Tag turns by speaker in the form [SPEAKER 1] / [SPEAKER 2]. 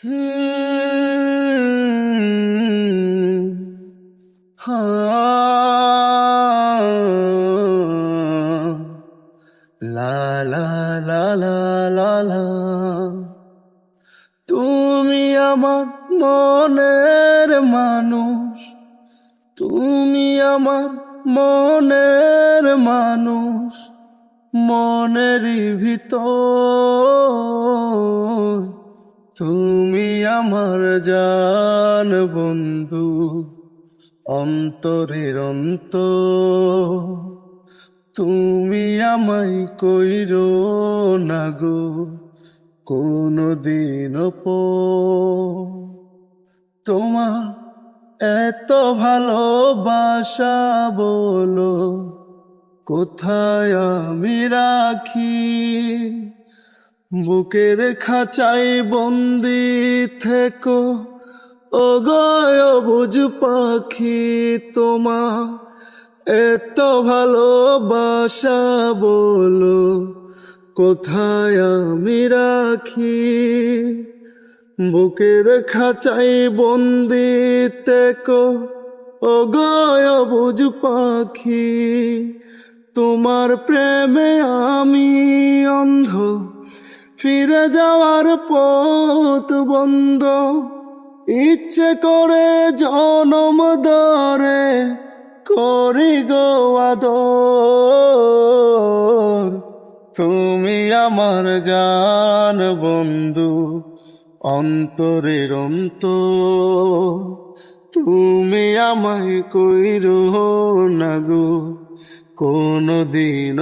[SPEAKER 1] হা লা লা লা লা লা লা। তুমি আমার মনের মানুষ, তুমি আমার মনের মানুষ, মনেরই ভিতর তুমি আমার জান বন্ধু, অন্তরের অন্তর। তুমি আমায় কইরো না গো কোনদিন তোমার এত ভালোবাসা বলো কোথায় আমি রাখি। বুকের খাঁচায় বন্দি থেকো ও গয়বুঝ পাখি, তোমার এত ভালোবাসা বলো কোথায় আমি রাখি। বুকের খাঁচাই বন্দি থেকো ও গয়বুঝ পাখি, তোমার প্রেমে আমি অন্ধ, ফিরে যাওয়ার পথ বন্ধ। ইচ্ছে করে জনম ধরে করি গো আদর। তুমি আমার জান বন্ধু, অন্তরের অন্তর। তুমি আমায় কইরো না গো কোনদিন